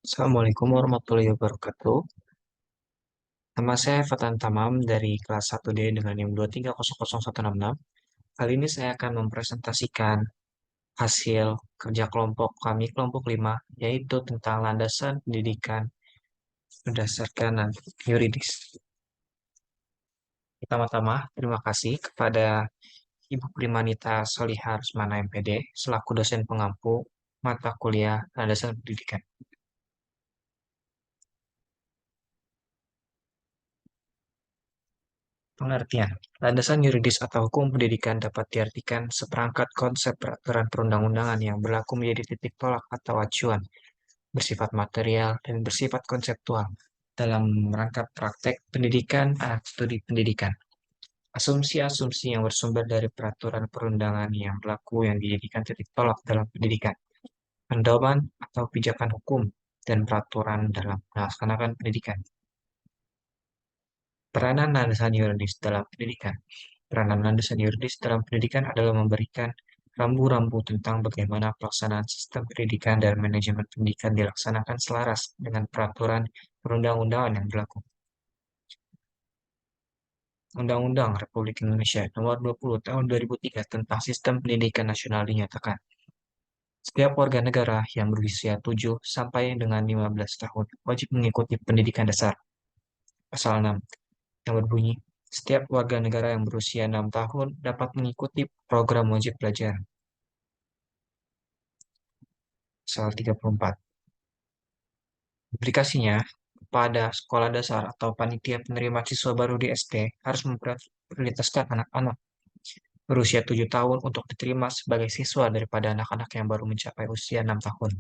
Assalamualaikum warahmatullahi wabarakatuh. Nama saya Fatan Tamam dari kelas 1D dengan NIM 2300166. Kali ini saya akan mempresentasikan hasil kerja kelompok kami kelompok 5, yaitu tentang landasan pendidikan berdasarkan yuridis. Pertama-tama, terima kasih kepada Ibu Primanita Solihah Rusmana MPD selaku dosen pengampu mata kuliah landasan pendidikan. Pengertian. Landasan yuridis atau hukum pendidikan dapat diartikan seperangkat konsep peraturan perundang-undangan yang berlaku menjadi titik tolak atau acuan, bersifat material dan bersifat konseptual dalam rangka praktek pendidikan dan studi pendidikan. Asumsi-asumsi yang bersumber dari peraturan perundangan yang berlaku yang dijadikan titik tolak dalam pendidikan, pedoman atau pijakan hukum, dan peraturan dalam melaksanakan pendidikan. Peranan landasan yuridis dalam pendidikan. Peranan landasan yuridis dalam pendidikan adalah memberikan rambu-rambu tentang bagaimana pelaksanaan sistem pendidikan dan manajemen pendidikan dilaksanakan selaras dengan peraturan perundang-undangan yang berlaku. Undang-Undang Republik Indonesia Nomor 20 Tahun 2003 tentang Sistem Pendidikan Nasional dinyatakan, setiap warga negara yang berusia 7 sampai dengan 15 tahun wajib mengikuti pendidikan dasar. Pasal 6 yang berbunyi, setiap warga negara yang berusia 6 tahun dapat mengikuti program wajib belajar. Pasal 34. Aplikasinya kepada sekolah dasar atau panitia penerima siswa baru di SD harus memprioritaskan anak-anak berusia 7 tahun untuk diterima sebagai siswa daripada anak-anak yang baru mencapai usia 6 tahun.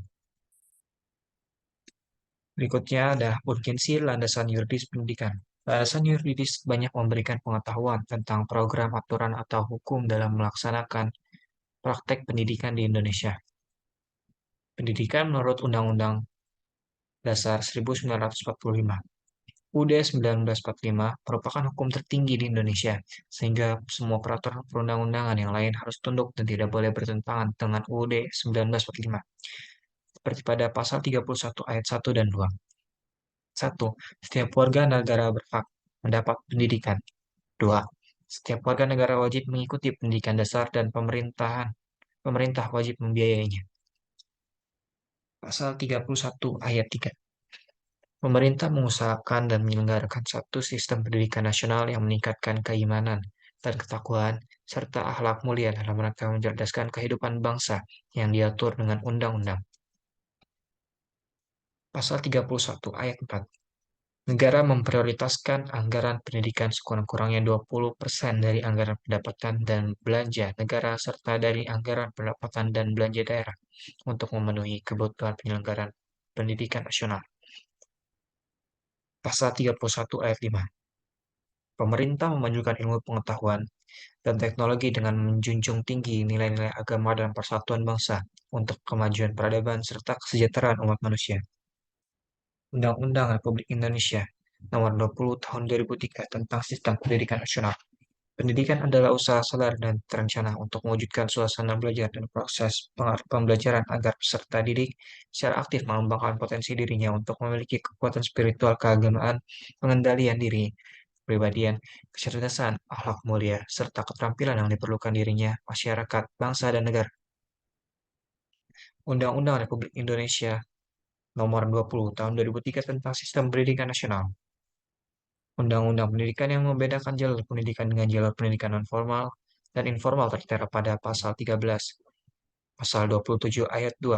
Berikutnya adalah urgensi landasan yuridis pendidikan. Landasan yuridis banyak memberikan pengetahuan tentang program, aturan, atau hukum dalam melaksanakan praktek pendidikan di Indonesia. Pendidikan menurut Undang-Undang Dasar 1945. UUD 1945 merupakan hukum tertinggi di Indonesia, sehingga semua peraturan perundang-undangan yang lain harus tunduk dan tidak boleh bertentangan dengan UUD 1945. Seperti pada pasal 31 ayat 1 dan 2. 1. Setiap warga negara berhak mendapat pendidikan. 2. Setiap warga negara wajib mengikuti pendidikan dasar dan pemerintah wajib membiayainya. Pasal 31 ayat 3. Pemerintah mengusahakan dan menyelenggarakan satu sistem pendidikan nasional yang meningkatkan keimanan dan ketakwaan, serta akhlak mulia dalam rangka mencerdaskan kehidupan bangsa yang diatur dengan undang-undang. Pasal 31 ayat 4. Negara memprioritaskan anggaran pendidikan sekurang-kurangnya 20% dari anggaran pendapatan dan belanja negara serta dari anggaran pendapatan dan belanja daerah untuk memenuhi kebutuhan penyelenggaraan pendidikan nasional. Pasal 31 ayat 5. Pemerintah memajukan ilmu pengetahuan dan teknologi dengan menjunjung tinggi nilai-nilai agama dan persatuan bangsa untuk kemajuan peradaban serta kesejahteraan umat manusia. Undang-Undang Republik Indonesia Nomor 20 Tahun 2003 tentang Sistem Pendidikan Nasional. Pendidikan adalah usaha sadar dan terencana untuk mewujudkan suasana belajar dan proses pembelajaran agar peserta didik secara aktif mengembangkan potensi dirinya untuk memiliki kekuatan spiritual keagamaan, pengendalian diri, kepribadian, kecerdasan, akhlak mulia, serta keterampilan yang diperlukan dirinya, masyarakat, bangsa, dan negara. Undang-Undang Republik Indonesia Nomor 20 Tahun 2003 tentang Sistem Pendidikan Nasional. Undang-Undang Pendidikan yang membedakan jalur pendidikan dengan jalur pendidikan non-formal dan informal tertera pada Pasal 13, Pasal 27 Ayat 2.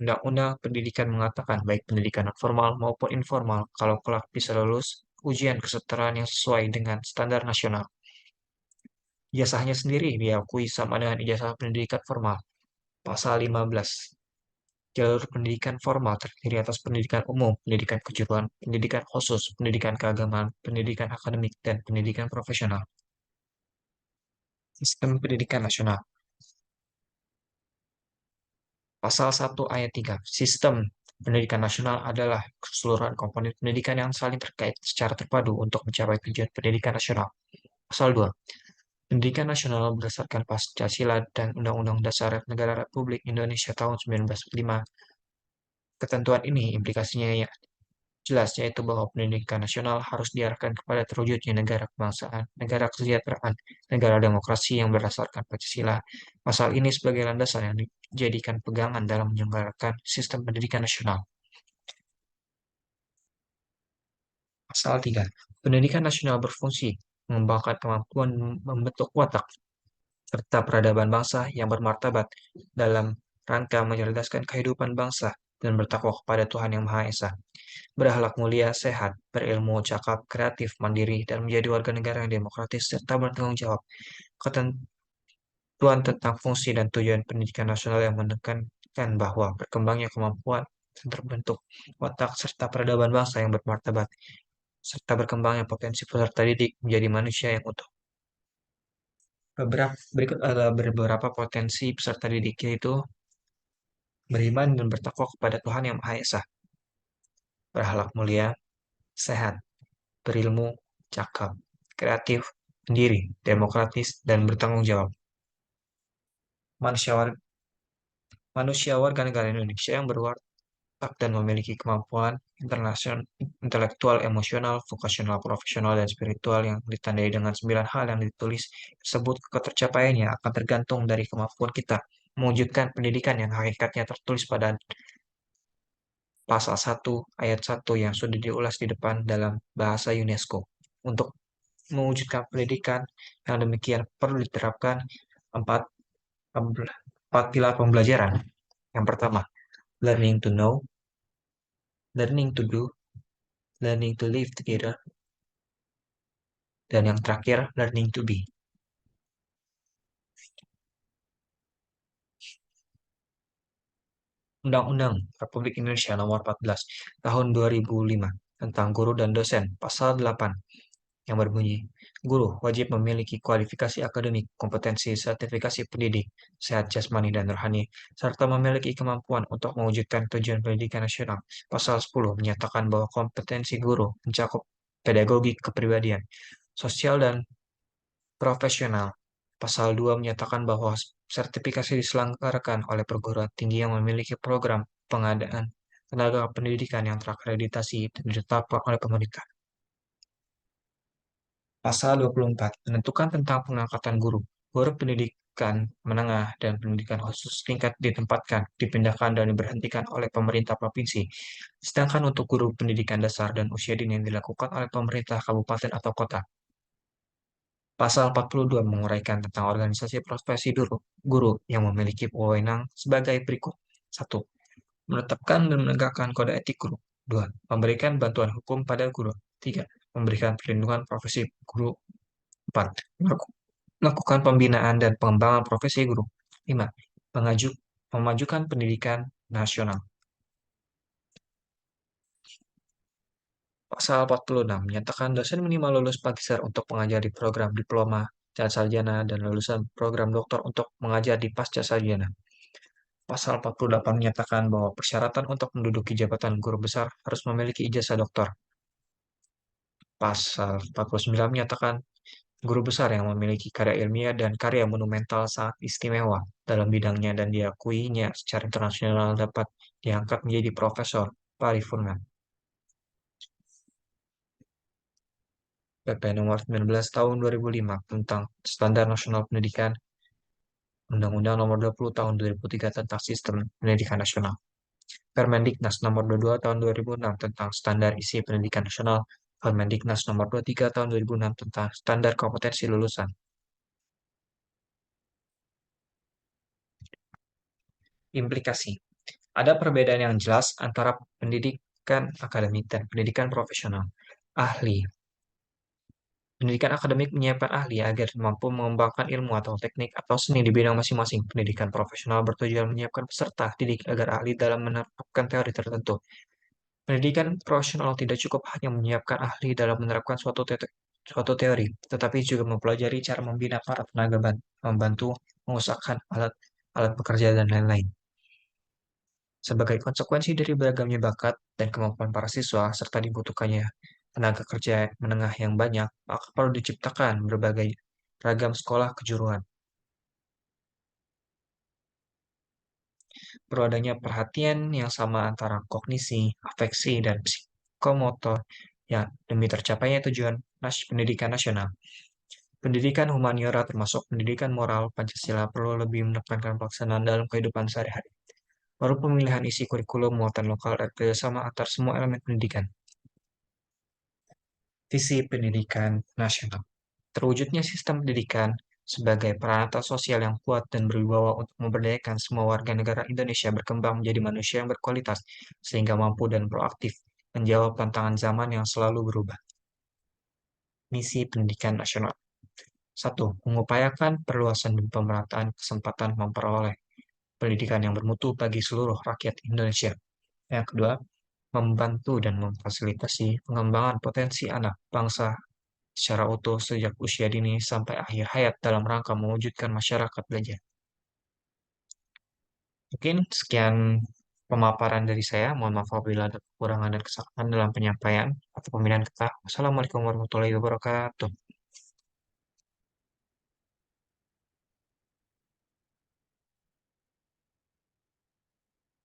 Undang-Undang Pendidikan mengatakan baik pendidikan non-formal maupun informal kalau kelak bisa lulus ujian kesetaraan yang sesuai dengan standar nasional. Ijazahnya sendiri diakui sama dengan ijazah pendidikan formal. Pasal 15. Jalur pendidikan formal terdiri atas pendidikan umum, pendidikan kejuruan, pendidikan khusus, pendidikan keagamaan, pendidikan akademik, dan pendidikan profesional. Sistem Pendidikan Nasional. Pasal 1 ayat 3. Sistem pendidikan nasional adalah keseluruhan komponen pendidikan yang saling terkait secara terpadu untuk mencapai tujuan pendidikan nasional. Pasal 2. Pendidikan nasional berdasarkan Pancasila dan Undang-Undang Dasar Negara Republik Indonesia tahun 1945 Ketentuan ini implikasinya ya jelas, yaitu bahwa pendidikan nasional harus diarahkan kepada terwujudnya negara kebangsaan, negara kesejahteraan, negara demokrasi yang berdasarkan Pancasila. Pasal ini sebagai landasan yang dijadikan pegangan dalam menyelenggarakan sistem pendidikan nasional. Pasal 3. Pendidikan nasional berfungsi mengembangkan kemampuan membentuk watak serta peradaban bangsa yang bermartabat dalam rangka mencerdaskan kehidupan bangsa dan bertakwa kepada Tuhan Yang Maha Esa. Berakhlak mulia, sehat, berilmu, cakap, kreatif, mandiri, dan menjadi warga negara yang demokratis serta bertanggung jawab. Ketentuan tentang fungsi dan tujuan pendidikan nasional yang menekankan bahwa berkembangnya kemampuan dan terbentuk watak serta peradaban bangsa yang bermartabat serta berkembangnya potensi peserta didik menjadi manusia yang utuh. Berikut adalah beberapa potensi peserta didik, yaitu beriman dan bertakwa kepada Tuhan Yang Maha Esa, berakhlak mulia, sehat, berilmu, cakap, kreatif, mandiri, demokratis, dan bertanggung jawab. Manusia, manusia warga negara Indonesia yang berwatak dan memiliki kemampuan internasional, intelektual, emosional, vokasional, profesional, dan spiritual yang ditandai dengan 9 hal yang ditulis tersebut. Ketercapaiannya akan tergantung dari kemampuan kita mewujudkan pendidikan yang hakikatnya tertulis pada pasal 1 ayat 1 yang sudah diulas di depan dalam bahasa UNESCO. Untuk mewujudkan pendidikan yang demikian perlu diterapkan empat, empat pilar pembelajaran. Yang pertama, learning to know, learning to do, learning to live together, dan yang terakhir, learning to be. Undang-Undang Republik Indonesia Nomor 14 Tahun 2005 tentang guru dan dosen, pasal 8 yang berbunyi, guru wajib memiliki kualifikasi akademik, kompetensi, sertifikasi pendidik, sehat jasmani dan rohani, serta memiliki kemampuan untuk mewujudkan tujuan pendidikan nasional. Pasal 10 menyatakan bahwa kompetensi guru mencakup pedagogi kepribadian, sosial dan profesional. Pasal 2 menyatakan bahwa sertifikasi diselenggarakan oleh perguruan tinggi yang memiliki program pengadaan tenaga pendidikan yang terakreditasi dan ditetapkan oleh pemerintah. Pasal 24 menentukan tentang pengangkatan guru. Guru pendidikan menengah dan pendidikan khusus tingkat ditempatkan, dipindahkan, dan diberhentikan oleh pemerintah provinsi. Sedangkan untuk guru pendidikan dasar dan usia dini yang dilakukan oleh pemerintah kabupaten atau kota. Pasal 42 menguraikan tentang organisasi profesi guru yang memiliki wewenang sebagai berikut. 1. Menetapkan dan menegakkan kode etik guru. 2. Memberikan bantuan hukum pada guru. 3. Memberikan perlindungan profesi guru. 4. Melakukan pembinaan dan pengembangan profesi guru. 5. Memajukan pendidikan nasional. Pasal 46 menyatakan dosen minimal lulus magister untuk mengajar di program diploma dan sarjana dan lulusan program doktor untuk mengajar di pasca sarjana. Pasal 48 menyatakan bahwa persyaratan untuk menduduki jabatan guru besar harus memiliki ijazah doktor. Pasal 49 menyatakan guru besar yang memiliki karya ilmiah dan karya monumental sangat istimewa dalam bidangnya dan diakuinya secara internasional dapat diangkat menjadi profesor paripurna. PP Nomor 19 Tahun 2005 tentang Standar Nasional Pendidikan, Undang-Undang Nomor 20 Tahun 2003 tentang Sistem Pendidikan Nasional, Permendiknas Nomor 22 Tahun 2006 tentang Standar Isi Pendidikan Nasional, Permendiknas Nomor 23 Tahun 2006 tentang Standar Kompetensi Lulusan. Implikasi. Ada perbedaan yang jelas antara pendidikan akademik dan pendidikan profesional. Ahli. Pendidikan akademik menyiapkan ahli agar mampu mengembangkan ilmu atau teknik atau seni di bidang masing-masing. Pendidikan profesional bertujuan menyiapkan peserta didik agar ahli dalam menerapkan teori tertentu. Pendidikan profesional tidak cukup hanya menyiapkan ahli dalam menerapkan suatu teori, tetapi juga mempelajari cara membina para tenaga membantu mengusahakan alat bekerja dan lain-lain. Sebagai konsekuensi dari beragamnya bakat dan kemampuan para siswa, serta dibutuhkannya tenaga kerja menengah yang banyak, maka perlu diciptakan berbagai ragam sekolah kejuruan. Perlu adanya perhatian yang sama antara kognisi, afeksi, dan psikomotor ya demi tercapainya tujuan pendidikan nasional. Pendidikan humaniora termasuk pendidikan moral Pancasila perlu lebih menekankan pelaksanaan dalam kehidupan sehari-hari. Baru pemilihan isi kurikulum muatan lokal dan kerjasama antar semua elemen pendidikan. Visi pendidikan nasional. Terwujudnya sistem pendidikan sebagai peranata sosial yang kuat dan berwibawa untuk memberdayakan semua warga negara Indonesia berkembang menjadi manusia yang berkualitas, sehingga mampu dan proaktif menjawab tantangan zaman yang selalu berubah. Misi pendidikan nasional. Satu, mengupayakan perluasan dan pemerataan kesempatan memperoleh pendidikan yang bermutu bagi seluruh rakyat Indonesia. Yang kedua, membantu dan memfasilitasi pengembangan potensi anak bangsa secara utuh sejak usia dini sampai akhir hayat dalam rangka mewujudkan masyarakat belajar. Mungkin sekian pemaparan dari saya. Mohon maaf apabila ada kekurangan dan kesalahan dalam penyampaian atau pembinaan kata. Wassalamualaikum warahmatullahi wabarakatuh.